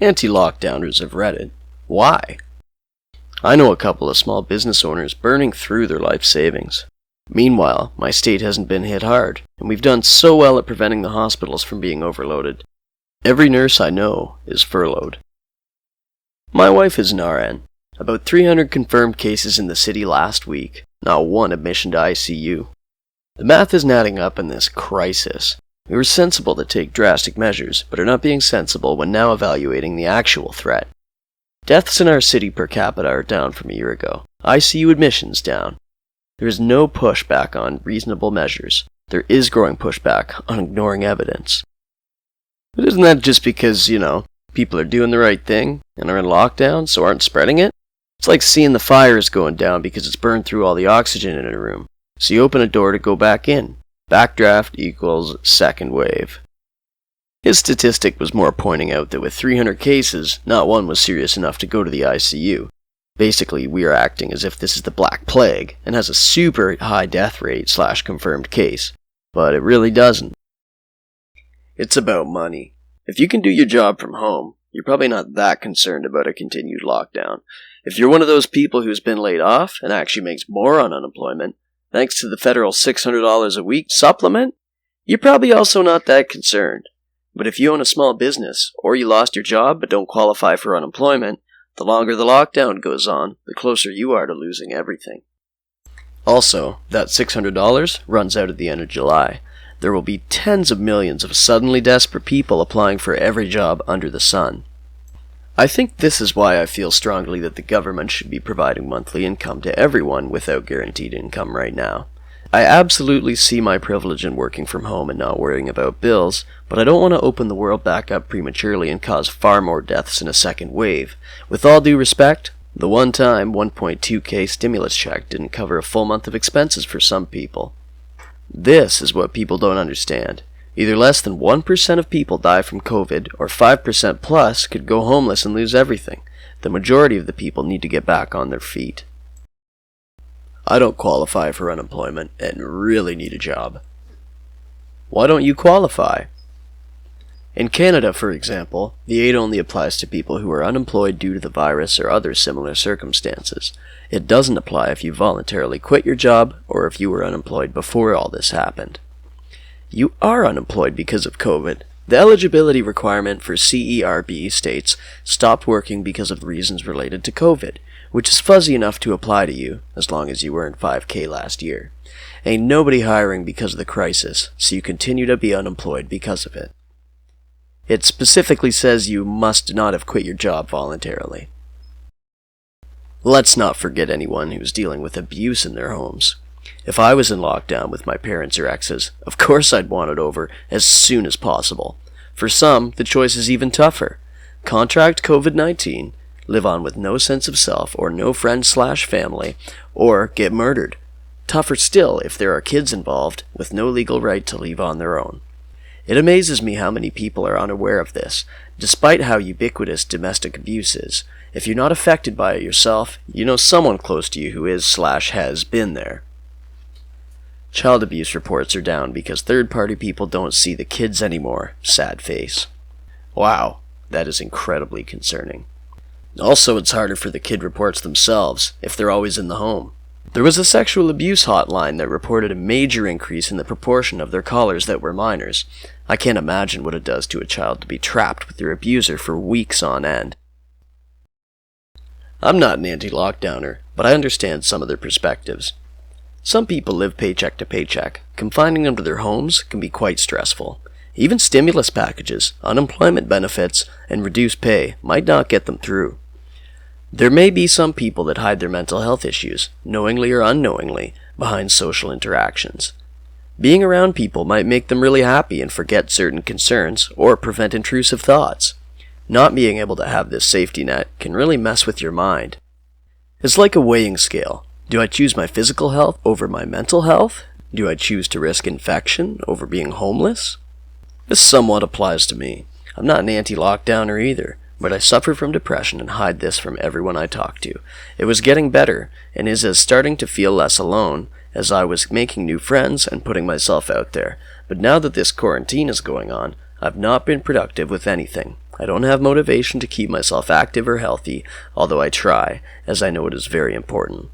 Anti-lockdowners of Reddit. Why? I know a couple of small business owners burning through their life savings. Meanwhile, my state hasn't been hit hard, and we've done so well at preventing the hospitals from being overloaded. Every nurse I know is furloughed. My wife is an RN. About 300 confirmed cases in the city last week, not one admission to ICU. The math isn't adding up in this crisis. We were sensible to take drastic measures, but are not being sensible when now evaluating the actual threat. Deaths in our city per capita are down from a year ago. ICU admissions down. There is no pushback on reasonable measures. There is growing pushback on ignoring evidence. But isn't that just because, people are doing the right thing and are in lockdown, so aren't spreading it? It's like seeing the fires going down because it's burned through all the oxygen in a room. So you open a door to go back in. Backdraft equals second wave. His statistic was more pointing out that with 300 cases, not one was serious enough to go to the ICU. Basically, we are acting as if this is the Black Plague and has a super high death rate / confirmed case. But it really doesn't. It's about money. If you can do your job from home, you're probably not that concerned about a continued lockdown. If you're one of those people who's been laid off and actually makes more on unemployment, thanks to the federal $600 a week supplement, you're probably also not that concerned. But if you own a small business, or you lost your job but don't qualify for unemployment, the longer the lockdown goes on, the closer you are to losing everything. Also, that $600 runs out at the end of July. There will be tens of millions of suddenly desperate people applying for every job under the sun. I think this is why I feel strongly that the government should be providing monthly income to everyone without guaranteed income right now. I absolutely see my privilege in working from home and not worrying about bills, but I don't want to open the world back up prematurely and cause far more deaths in a second wave. With all due respect, the one-time 1.2K stimulus check didn't cover a full month of expenses for some people. This is what people don't understand. Either less than 1% of people die from COVID, or 5% plus could go homeless and lose everything. The majority of the people need to get back on their feet. I don't qualify for unemployment and really need a job. Why don't you qualify? In Canada, for example, the aid only applies to people who are unemployed due to the virus or other similar circumstances. It doesn't apply if you voluntarily quit your job or if you were unemployed before all this happened. You are unemployed because of COVID. The eligibility requirement for CERB states stopped working because of reasons related to COVID, which is fuzzy enough to apply to you as long as you earned $5K last year. Ain't nobody hiring because of the crisis, so you continue to be unemployed because of it. It specifically says you must not have quit your job voluntarily. Let's not forget anyone who's dealing with abuse in their homes. If I was in lockdown with my parents or exes, of course I'd want it over as soon as possible. For some, the choice is even tougher. Contract COVID-19, live on with no sense of self or no friends/family, or get murdered. Tougher still if there are kids involved with no legal right to leave on their own. It amazes me how many people are unaware of this, despite how ubiquitous domestic abuse is. If you're not affected by it yourself, you know someone close to you who is/has been there. Child abuse reports are down because third-party people don't see the kids anymore. Sad face. Wow, that is incredibly concerning. Also, it's harder for the kid reports themselves, if they're always in the home. There was a sexual abuse hotline that reported a major increase in the proportion of their callers that were minors. I can't imagine what it does to a child to be trapped with their abuser for weeks on end. I'm not an anti-lockdowner, but I understand some of their perspectives. Some people live paycheck to paycheck. Confining them to their homes can be quite stressful. Even stimulus packages, unemployment benefits, and reduced pay might not get them through. There may be some people that hide their mental health issues, knowingly or unknowingly, behind social interactions. Being around people might make them really happy and forget certain concerns, or prevent intrusive thoughts. Not being able to have this safety net can really mess with your mind. It's like a weighing scale. Do I choose my physical health over my mental health? Do I choose to risk infection over being homeless? This somewhat applies to me. I'm not an anti-lockdowner either, but I suffer from depression and hide this from everyone I talk to. It was getting better, and is as starting to feel less alone, as I was making new friends and putting myself out there. But now that this quarantine is going on, I've not been productive with anything. I don't have motivation to keep myself active or healthy, although I try, as I know it is very important.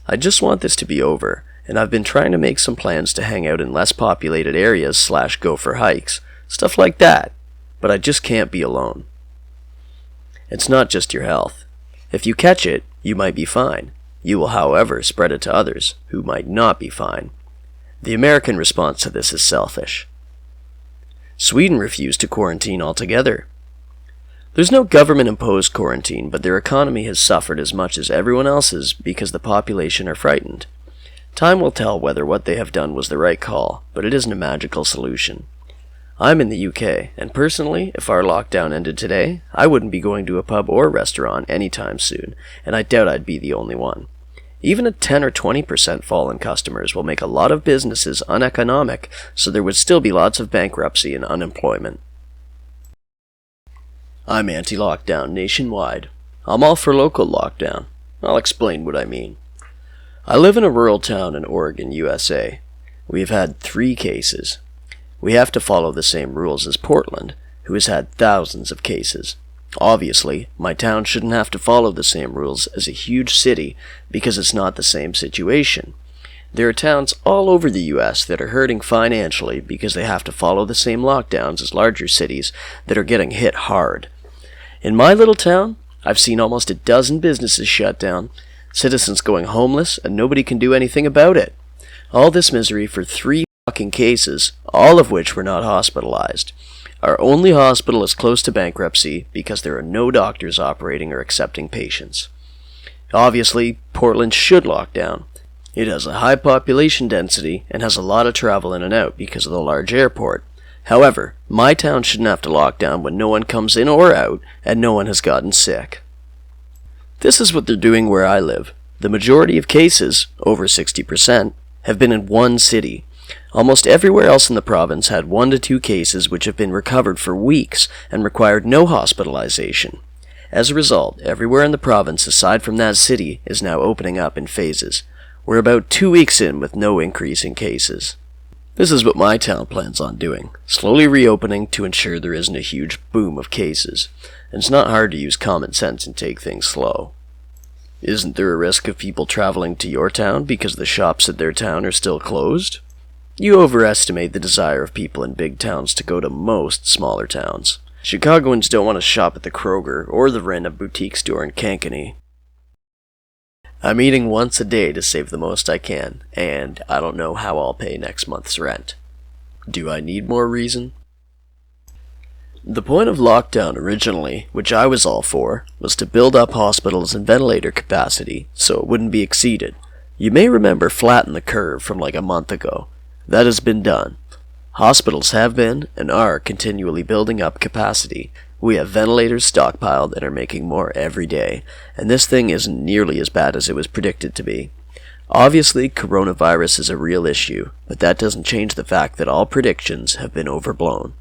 I just want this to be over, and I've been trying to make some plans to hang out in less populated areas / go for hikes, stuff like that, but I just can't be alone. It's not just your health. If you catch it, you might be fine. You will, however, spread it to others who might not be fine. The American response to this is selfish. Sweden refused to quarantine altogether. There's no government-imposed quarantine, but their economy has suffered as much as everyone else's because the population are frightened. Time will tell whether what they have done was the right call, but it isn't a magical solution. I'm in the UK, and personally, if our lockdown ended today, I wouldn't be going to a pub or restaurant anytime soon, and I doubt I'd be the only one. Even a 10 or 20% fall in customers will make a lot of businesses uneconomic, so there would still be lots of bankruptcy and unemployment. I'm anti-lockdown nationwide. I'm all for local lockdown. I'll explain what I mean. I live in a rural town in Oregon, USA. We've had 3 cases. We have to follow the same rules as Portland, who has had thousands of cases. Obviously, my town shouldn't have to follow the same rules as a huge city because it's not the same situation. There are towns all over the US that are hurting financially because they have to follow the same lockdowns as larger cities that are getting hit hard. In my little town, I've seen almost a dozen businesses shut down, citizens going homeless, and nobody can do anything about it. All this misery for 3 fucking cases, all of which were not hospitalized. Our only hospital is close to bankruptcy because there are no doctors operating or accepting patients. Obviously, Portland should lock down. It has a high population density and has a lot of travel in and out because of the large airport. However, my town shouldn't have to lock down when no one comes in or out and no one has gotten sick. This is what they're doing where I live. The majority of cases, over 60%, have been in one city. Almost everywhere else in the province had 1 to 2 cases which have been recovered for weeks and required no hospitalization. As a result, everywhere in the province aside from that city is now opening up in phases. We're about 2 weeks in with no increase in cases. This is what my town plans on doing, slowly reopening to ensure there isn't a huge boom of cases. And it's not hard to use common sense and take things slow. Isn't there a risk of people traveling to your town because the shops at their town are still closed? You overestimate the desire of people in big towns to go to most smaller towns. Chicagoans don't want to shop at the Kroger or the rent a boutique store in Kankakee. I'm eating once a day to save the most I can, and I don't know how I'll pay next month's rent. Do I need more reason? The point of lockdown originally, which I was all for, was to build up hospitals and ventilator capacity so it wouldn't be exceeded. You may remember Flatten the Curve from like a month ago. That has been done. Hospitals have been and are continually building up capacity. We have ventilators stockpiled and are making more every day, and this thing isn't nearly as bad as it was predicted to be. Obviously, coronavirus is a real issue, but that doesn't change the fact that all predictions have been overblown.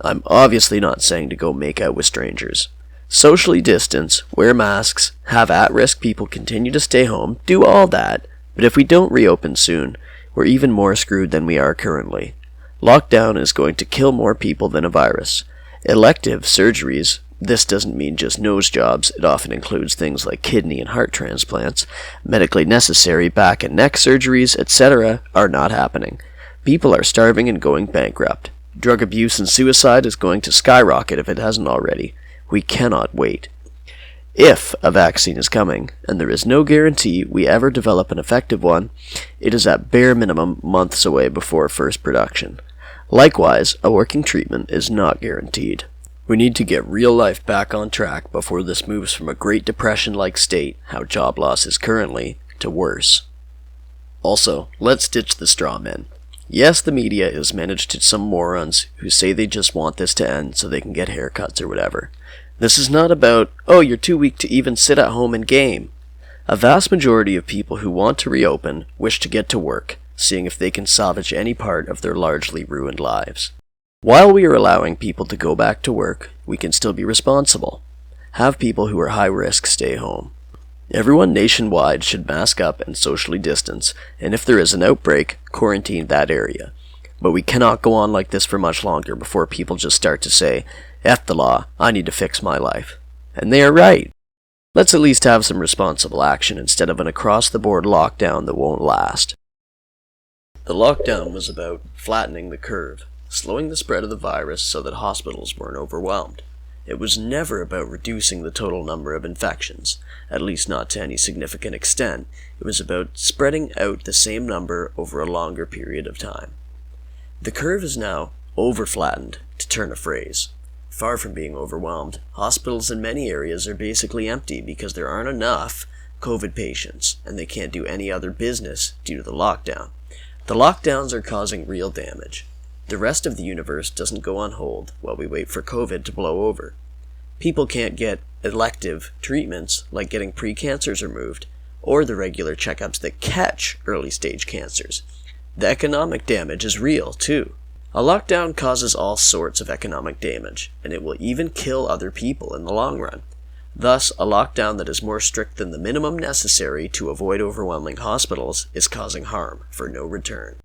I'm obviously not saying to go make out with strangers. Socially distance, wear masks, have at-risk people continue to stay home, do all that, but if we don't reopen soon, we're even more screwed than we are currently. Lockdown is going to kill more people than a virus. Elective surgeries, this doesn't mean just nose jobs, it often includes things like kidney and heart transplants, medically necessary back and neck surgeries, etc., are not happening. People are starving and going bankrupt. Drug abuse and suicide is going to skyrocket if it hasn't already. We cannot wait. If a vaccine is coming, and there is no guarantee we ever develop an effective one, it is at bare minimum months away before first production. Likewise, a working treatment is not guaranteed. We need to get real life back on track before this moves from a Great Depression-like state, how job loss is currently, to worse. Also, let's ditch the straw men. Yes, the media is managed to some morons who say they just want this to end so they can get haircuts or whatever. This is not about, oh, you're too weak to even sit at home and game. A vast majority of people who want to reopen wish to get to work, seeing if they can salvage any part of their largely ruined lives. While we are allowing people to go back to work, we can still be responsible. Have people who are high risk stay home. Everyone nationwide should mask up and socially distance, and if there is an outbreak, quarantine that area. But we cannot go on like this for much longer before people just start to say, F the law, I need to fix my life. And they are right. Let's at least have some responsible action instead of an across-the-board lockdown that won't last. The lockdown was about flattening the curve, slowing the spread of the virus so that hospitals weren't overwhelmed. It was never about reducing the total number of infections, at least not to any significant extent. It was about spreading out the same number over a longer period of time. The curve is now over-flattened, to turn a phrase. Far from being overwhelmed, hospitals in many areas are basically empty because there aren't enough COVID patients, and they can't do any other business due to the lockdown. The lockdowns are causing real damage. The rest of the universe doesn't go on hold while we wait for COVID to blow over. People can't get elective treatments like getting pre-cancers removed, or the regular checkups that catch early-stage cancers. The economic damage is real, too. A lockdown causes all sorts of economic damage, and it will even kill other people in the long run. Thus, a lockdown that is more strict than the minimum necessary to avoid overwhelming hospitals is causing harm for no return.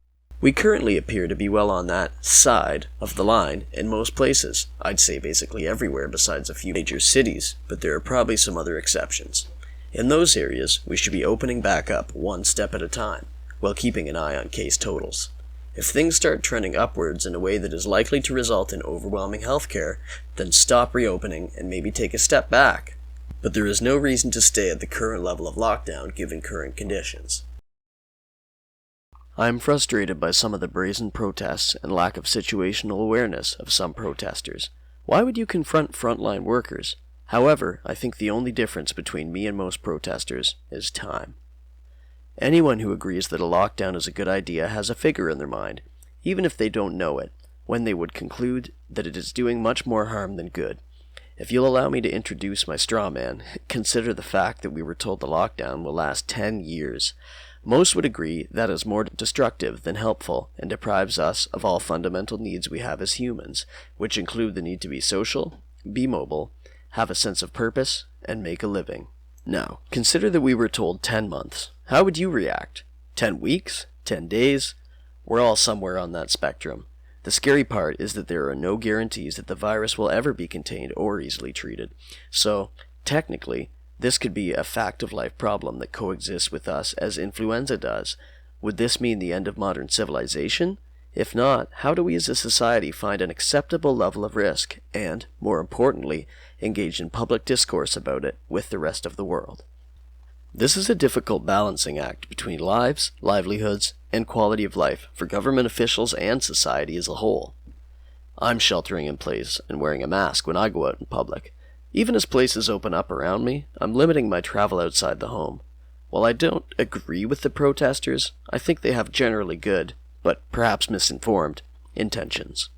We currently appear to be well on that side of the line in most places. I'd say basically everywhere besides a few major cities, but there are probably some other exceptions. In those areas, we should be opening back up one step at a time, while keeping an eye on case totals. If things start trending upwards in a way that is likely to result in overwhelming healthcare, then stop reopening and maybe take a step back. But there is no reason to stay at the current level of lockdown given current conditions. I am frustrated by some of the brazen protests and lack of situational awareness of some protesters. Why would you confront frontline workers? However, I think the only difference between me and most protesters is time. Anyone who agrees that a lockdown is a good idea has a figure in their mind, even if they don't know it, when they would conclude that it is doing much more harm than good. If you'll allow me to introduce my straw man, consider the fact that we were told the lockdown will last 10 years. Most would agree that is more destructive than helpful and deprives us of all fundamental needs we have as humans, which include the need to be social, be mobile, have a sense of purpose, and make a living. Now, consider that we were told 10 months. How would you react? 10 weeks? 10 days? We're all somewhere on that spectrum. The scary part is that there are no guarantees that the virus will ever be contained or easily treated. So, technically, this could be a fact-of-life problem that coexists with us as influenza does. Would this mean the end of modern civilization? If not, how do we as a society find an acceptable level of risk and, more importantly, engage in public discourse about it with the rest of the world? This is a difficult balancing act between lives, livelihoods, and quality of life for government officials and society as a whole. I'm sheltering in place and wearing a mask when I go out in public. Even as places open up around me, I'm limiting my travel outside the home. While I don't agree with the protesters, I think they have generally good, but perhaps misinformed, intentions.